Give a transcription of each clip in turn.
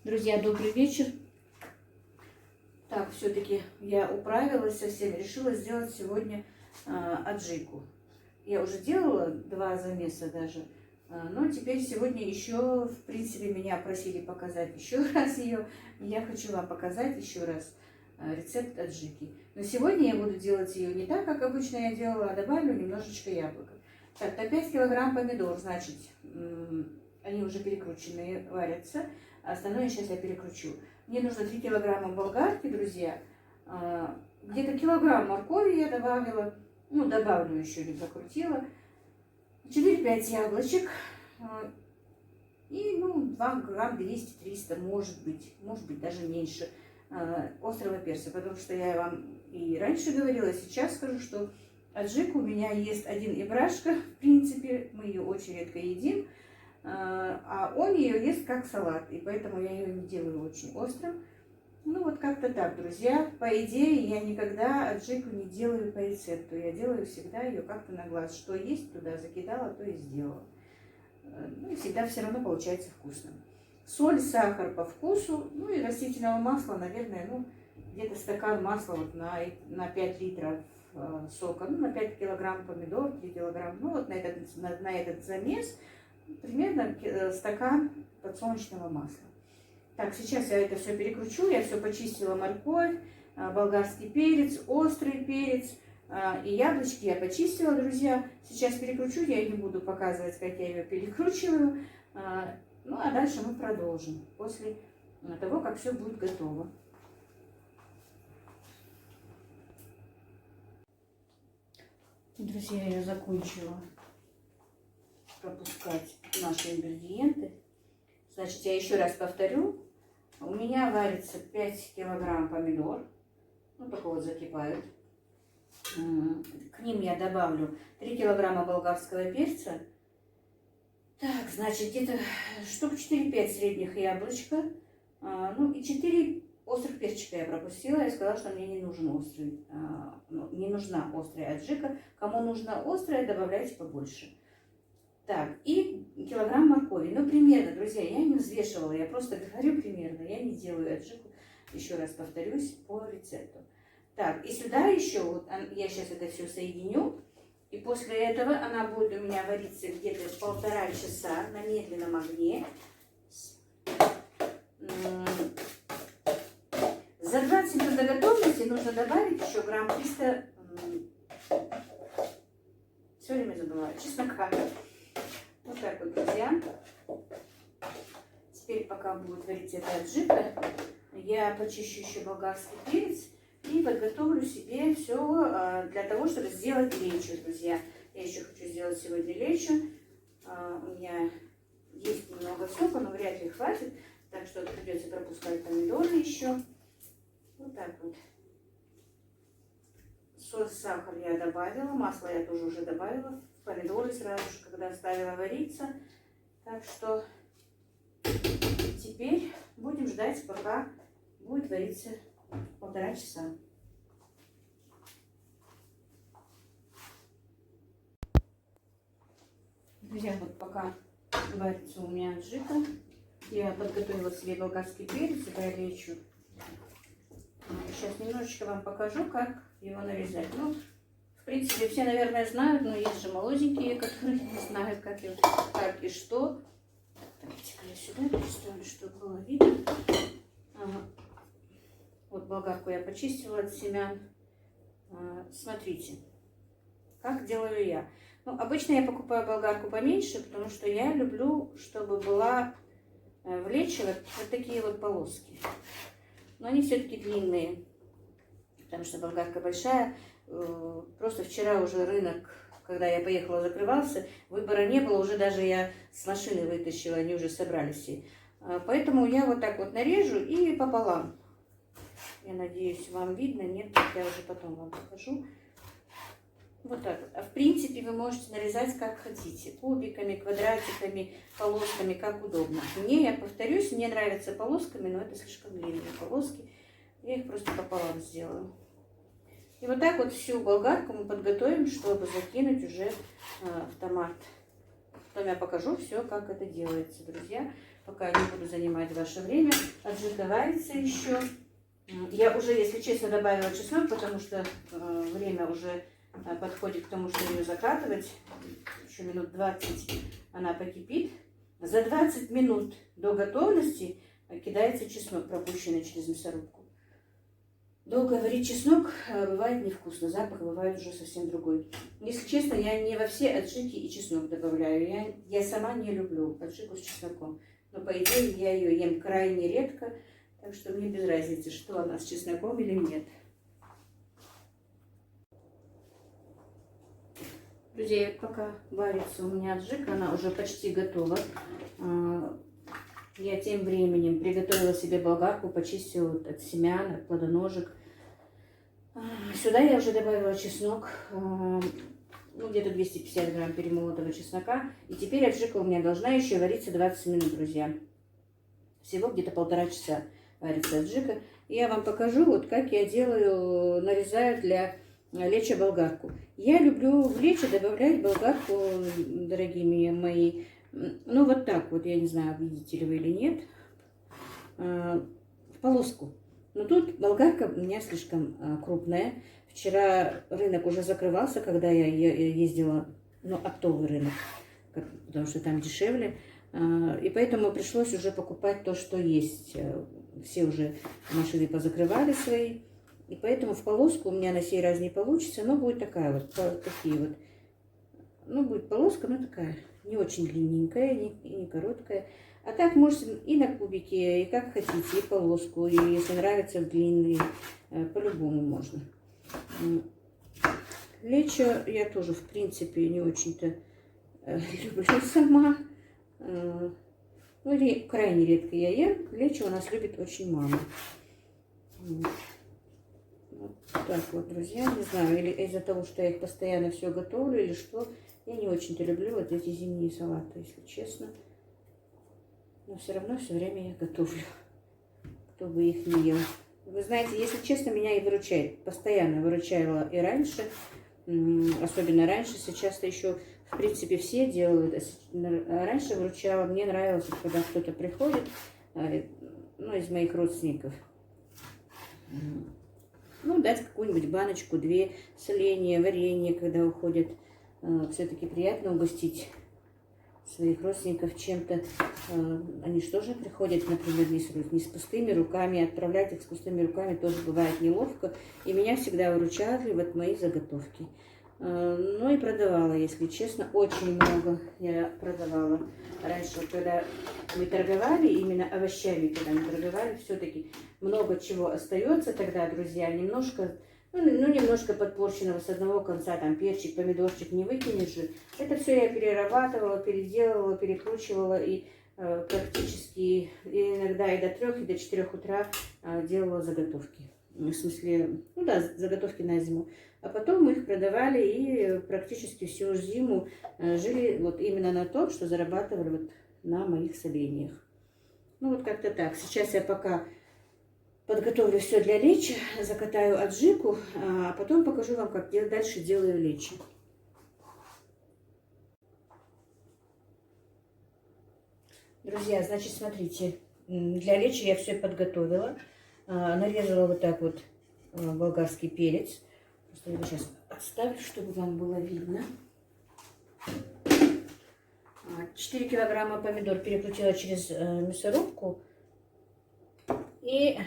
Друзья, добрый вечер. Так, все-таки я управилась совсем, решила сделать сегодня аджику. Я уже делала 2 замеса даже, но теперь сегодня еще, в принципе, меня просили показать еще раз ее. Я хочу вам показать еще раз рецепт аджики. Но сегодня я буду делать ее не так, как обычно я делала, а добавлю немножечко яблока. Так, на 5 килограмм помидор, значит, они уже перекрученные, варятся. Остальное сейчас я перекручу. Мне нужно 3 килограмма болгарки, друзья. Где-то килограмм моркови я добавила. Ну, добавлю еще, не закрутила. 4-5 яблочек. И, 2 грамм 200-300, может быть, даже меньше острого перца. Потому что я вам и раньше говорила, сейчас скажу, что аджику у меня есть один ибрашка. В принципе, мы ее очень редко едим. А он ее ест как салат, и поэтому я ее не делаю очень острым. Ну вот как-то так, друзья. По идее, я никогда аджику не делаю по рецепту. Я делаю всегда ее как-то на глаз. Что есть, туда закидала, то и сделала. Ну и всегда все равно получается вкусно. Соль, сахар по вкусу, ну и растительного масла, наверное, где-то стакан масла вот на 5 литров сока, на 5 килограмм помидор, 3 килограмма, вот на этот замес примерно стакан подсолнечного масла. Так, сейчас я это все перекручу. Я все почистила: морковь, болгарский перец, острый перец и яблочки я почистила, друзья. Сейчас перекручу, я не буду показывать, как я ее перекручиваю. Ну, а дальше мы продолжим после того, как все будет готово. Друзья, я закончила пропускать наши ингредиенты. Значит, я еще раз повторю. У меня варится 5 килограмм помидор. Только вот закипают. К ним я добавлю 3 килограмма болгарского перца. Так, значит, где-то штук 4-5 средних яблочка. И 4 острых перчика я пропустила. Я сказала, что мне не нужен не нужна острая аджика. Кому нужна острая, добавляйте побольше. Так, и килограмм моркови. Примерно, друзья, я не взвешивала, я просто говорю примерно, я не делаю аджику, еще раз повторюсь, по рецепту. Так, и сюда еще, вот я сейчас это все соединю, и после этого она будет у меня вариться где-то 1,5 часа на медленном огне. За 20 минут до готовности нужно добавить еще грамм 300, все время забываю, чеснока. Вот так вот, друзья. Теперь, пока будет вариться эта аджика, я почищу еще болгарский перец и подготовлю себе все для того, чтобы сделать лечо, друзья. Я еще хочу сделать сегодня лечо. У меня есть немного сока, но вряд ли хватит, так что придется пропускать помидоры еще. Вот так вот. Соль, сахар я добавила, масло я тоже уже добавила. Помидоры сразу же, когда ставила вариться. Так что теперь будем ждать, пока будет вариться 1,5 часа. Друзья, вот пока варится у меня аджика, я подготовила себе болгарский перец и горечу. Сейчас немножечко вам покажу, как его нарезать. В принципе, все, наверное, знают, но есть же молоденькие, которые не знают, как и что. Давайте-ка я сюда переставлю, чтобы было видно. Вот болгарку я почистила от семян. Смотрите, как делаю я. Обычно я покупаю болгарку поменьше, потому что я люблю, чтобы была в лечо вот такие вот полоски. Но они все-таки длинные, потому что болгарка большая. Просто вчера уже рынок, когда я поехала, закрывался, выбора не было, уже даже я с машины вытащила, они уже собрались все. Поэтому я вот так вот нарежу и пополам. Я надеюсь, вам видно, нет, я уже потом вам покажу. Вот так вот. А в принципе вы можете нарезать как хотите, кубиками, квадратиками, полосками, как удобно. Мне, я повторюсь, мне нравятся полосками, но это слишком длинные полоски. Я их просто пополам сделаю. И вот так вот всю болгарку мы подготовим, чтобы закинуть уже в томат. Потом я покажу все, как это делается, друзья. пока не буду занимать ваше время. Аджика варится еще. Я уже, если честно, добавила чеснок, потому что время уже подходит к тому, что ее закатывать. Еще минут 20 она покипит. За 20 минут до готовности кидается чеснок, пропущенный через мясорубку. Долго варить чеснок бывает невкусно, запах бывает уже совсем другой. Если честно, я не во все аджики и чеснок добавляю. Я сама не люблю аджику с чесноком. Но по идее я ее ем крайне редко, так что мне без разницы, что она с чесноком или нет. Друзья, пока варится у меня аджика, она уже почти готова. Я тем временем приготовила себе болгарку, почистила от семян, от плодоножек. Сюда я уже добавила чеснок, где-то 250 грамм перемолотого чеснока. И теперь аджика у меня должна еще вариться 20 минут, друзья. Всего где-то 1,5 часа варится аджика. И я вам покажу, вот как я делаю, нарезаю для лечо болгарку. Я люблю в лечо добавлять болгарку, дорогие мои, ну вот так вот, я не знаю, видите ли вы или нет, в полоску. Но тут болгарка у меня слишком крупная. Вчера рынок уже закрывался, когда я ездила, ну, оптовый рынок, потому что там дешевле. И поэтому пришлось уже покупать то, что есть. Все уже машины позакрывали свои. И поэтому в полоску у меня на сей раз не получится, но будет такая вот, такие вот. Ну, будет полоска, но такая, не очень длинненькая, не короткая. А так можете и на кубики, и как хотите, и полоску, и если нравится длинные, по-любому можно. Лечо я тоже, в принципе, не очень-то люблю сама. Ну, или крайне редко я ем. Лечо у нас любит очень мало. Вот так вот, друзья, не знаю, или из-за того, что я их постоянно все готовлю, или что. Я не очень-то люблю вот эти зимние салаты, если честно. Но все равно все время я готовлю, кто бы их не ел. Вы знаете, если честно, меня и выручает. Постоянно выручала и раньше, особенно раньше. Сейчас-то еще, в принципе, все делают. Раньше выручала, мне нравилось, когда кто-то приходит, ну, из моих родственников. Ну, дать какую-нибудь баночку, 2 соленья, варенье, когда уходят. Все-таки приятно угостить своих родственников чем-то. Они же тоже приходят, например, не с пустыми руками. Отправлять их с пустыми руками тоже бывает неловко. И меня всегда выручали вот мои заготовки. Ну и продавала, если честно, очень много я продавала. Раньше, когда мы торговали, именно овощами, когда мы торговали, все-таки много чего остается тогда, друзья, немножко... Ну, немножко подпорченного с одного конца, там, перчик, помидорчик не выкинешь же. Это все я перерабатывала, переделывала, перекручивала и практически иногда и до 3, и до 4 утра делала заготовки. В смысле, ну да, заготовки на зиму. А потом мы их продавали и практически всю зиму жили вот именно на том, что зарабатывали вот на моих соленьях. Ну вот как-то так. Сейчас я пока... подготовлю все для лечи, закатаю аджику, а потом покажу вам, как дальше делаю лечи. Друзья, значит, смотрите, для лечи я все подготовила. Нарезала вот так вот болгарский перец. Просто я его сейчас отставлю, чтобы вам было видно. 4 килограмма помидор перекрутила через мясорубку. И...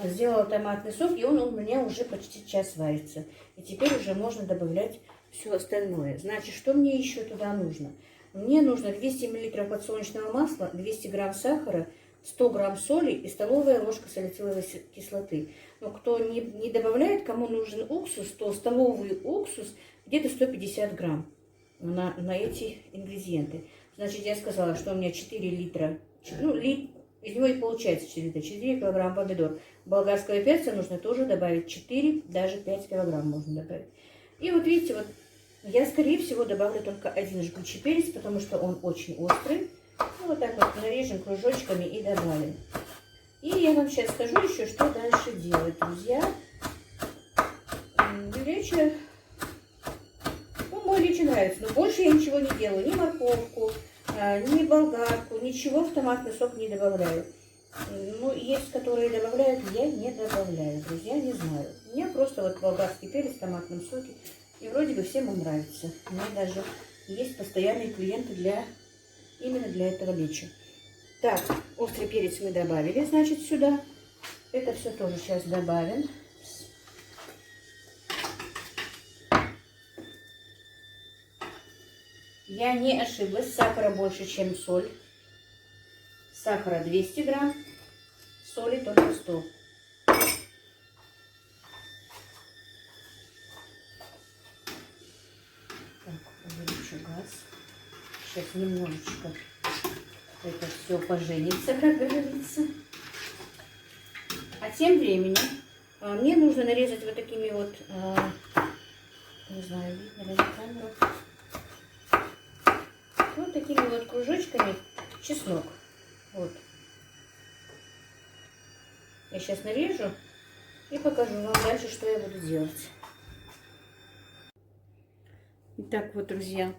сделала томатный сок, и он у меня уже почти час варится. И теперь уже можно добавлять все остальное. Значит, что мне еще туда нужно? Мне нужно 200 мл подсолнечного масла, 200 грамм сахара, 100 грамм соли и столовая ложка салициловой кислоты. Но кто не добавляет, кому нужен уксус, то столовый уксус где-то 150 грамм на эти ингредиенты. Значит, я сказала, что у меня 4 литра, ну, из него и получается 4 килограмма помидор. Болгарского перца нужно тоже добавить 4, даже 5 килограмм можно добавить. И вот видите, вот я, скорее всего, добавлю только один жгучий перец, потому что он очень острый. Ну, вот так вот нарежем кружочками и добавим. И я вам сейчас скажу еще, что дальше делать, друзья. Лечо, ну, мой лечо нравится, но больше я ничего не делаю. Ни морковку, ни болгарку, ничего в томатный сок не добавляю. Ну, есть, которые добавляют, я не добавляю, друзья, не знаю. У меня просто вот болгарский перец в томатном соке, и вроде бы всем он нравится. У меня даже есть постоянные клиенты именно для этого лечо. Так, острый перец мы добавили, значит, сюда. Это все тоже сейчас добавим. Я не ошиблась, сахара больше, чем соль. Сахара 200 грамм, соли только 100. Так, увеличу газ. Сейчас немножечко это все поженится, как говорится. А тем временем мне нужно нарезать вот такими вот, не знаю, видно ли на камеру, вот такими вот кружочками чеснок. Вот. Я сейчас нарежу и покажу вам дальше, что я буду делать. Итак, вот, друзья,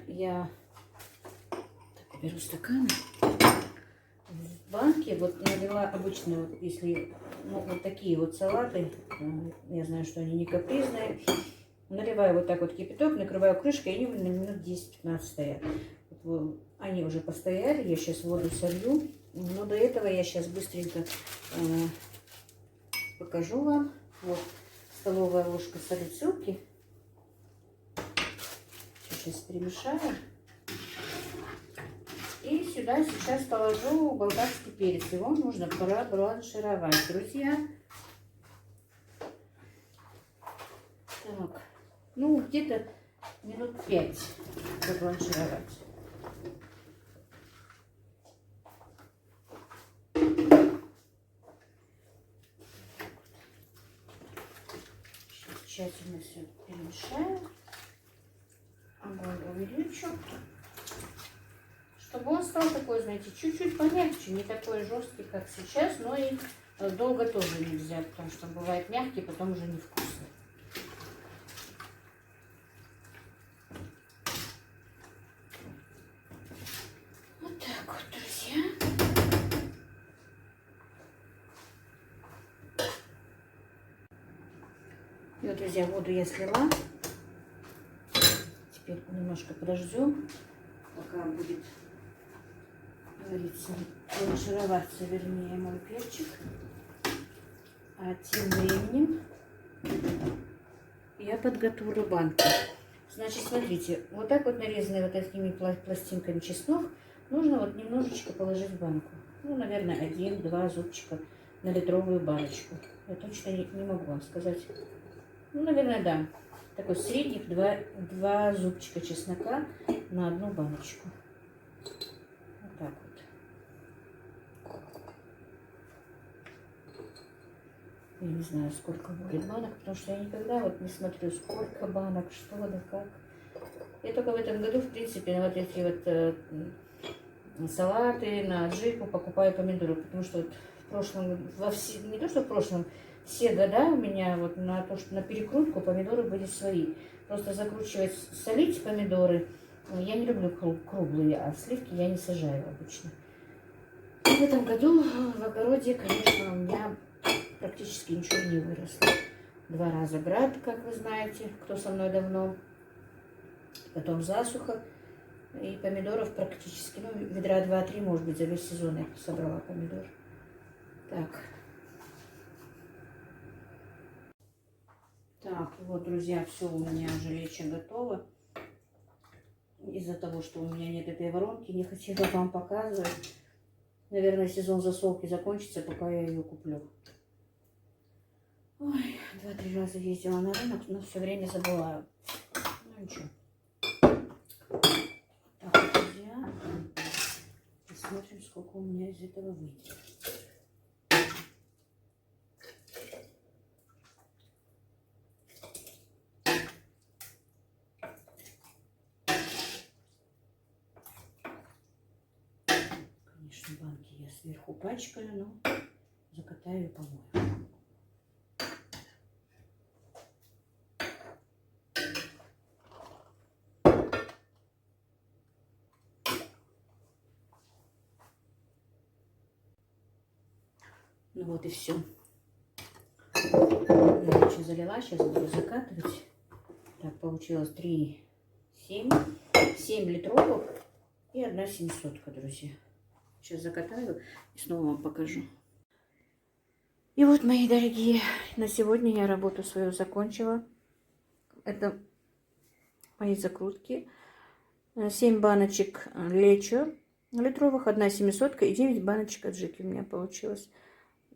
я так, беру стаканы. В банке вот налила обычно, вот, если вот такие вот салаты, я знаю, что они не капризные, наливаю вот так вот кипяток, накрываю крышкой, и они на минут 10-15 стоят. Вот, они уже постояли, я сейчас воду солью, но до этого я сейчас быстренько покажу вам. Вот столовая ложка салицилки. Сейчас перемешаю. И сюда сейчас положу болгарский перец. Его нужно пробланшировать, друзья. Так, ну где-то минут 5 пробланшировать. Сейчас тщательно все перемешаю. Огонь увеличу. Чтобы он стал такой, знаете, чуть-чуть помягче, не такой жесткий, как сейчас, но и долго тоже нельзя, потому что бывает мягкий, потом уже невкусный. Вот так вот, друзья. И вот, друзья, воду я слила. Теперь немножко подождем, пока будет, говорится, бланшироваться, вернее, мой перчик. А тем временем я подготовлю банку. Значит, смотрите, вот так вот нарезанный вот такими пластинками чеснок нужно вот немножечко положить в банку. Ну, наверное, 1-2 зубчика на литровую баночку. Я точно не могу вам сказать. Ну, наверное, да. Такой средних 2 зубчика чеснока на одну баночку. Вот так вот. Я не знаю, сколько будет банок, потому что я никогда вот не смотрю, сколько банок, что да как. Я только в этом году, в принципе, на вот эти вот салаты, на аджику покупаю помидоры, потому что вот в прошлом, не то что в прошлом, все года у меня вот на то, что на перекрутку помидоры были свои. Просто закручивать, солить помидоры. Я не люблю круглые, а сливки я не сажаю обычно. И в этом году в огороде, конечно, у меня практически ничего не выросло. 2 раза град, как вы знаете, кто со мной давно. Потом засуха. И помидоров практически, ну, ведра 2-3, может быть, за весь сезон я собрала помидор. Так. Так, вот, друзья, все у меня уже лечо готово. Из-за того, что у меня нет этой воронки, не хотела вам показывать. Наверное, сезон засолки закончится, пока я ее куплю. Ой, 2-3 раза ездила на рынок, но все время забываю. Ну ничего. Так, друзья, посмотрим, сколько у меня из этого выйдет. Конечно, банки я сверху пачкаю, но закатаю и помою. Ну вот и все. Короче, залила, сейчас буду закатывать. Так, получилось 3, 7 литровых и 1 700, друзья. Сейчас закатаю и снова вам покажу. И вот, мои дорогие, на сегодня я работу свою закончила. Это мои закрутки. 7 баночек лечо литровых, 1 700 и 9 баночек аджики у меня получилось.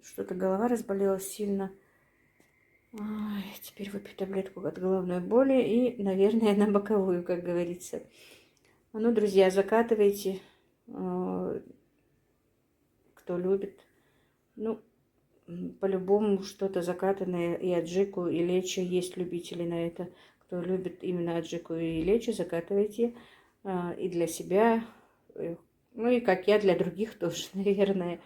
Что-то голова разболелась сильно. Ой, теперь выпью таблетку от головной боли и, наверное, на боковую, как говорится. Ну, друзья, закатывайте, кто любит. Ну, по-любому что-то закатанное и аджику, и лечо. Есть любители на это. Кто любит именно аджику и лечо, закатывайте. И для себя, ну и как я, для других тоже, наверное.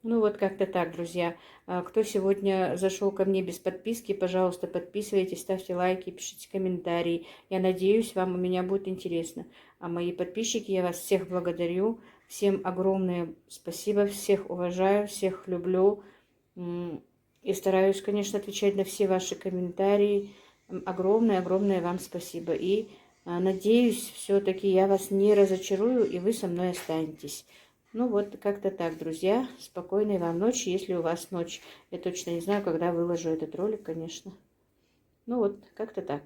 Ну вот как-то так, друзья. Кто сегодня зашел ко мне без подписки, пожалуйста, подписывайтесь, ставьте лайки, пишите комментарии. Я надеюсь, вам у меня будет интересно. А мои подписчики, я вас всех благодарю. Всем огромное спасибо, всех уважаю, всех люблю. И стараюсь, конечно, отвечать на все ваши комментарии. Огромное вам спасибо. И надеюсь, все-таки я вас не разочарую, и вы со мной останетесь. Ну вот, как-то так, друзья. Спокойной вам ночи, если у вас ночь. Я точно не знаю, когда выложу этот ролик, конечно. Ну вот, как-то так.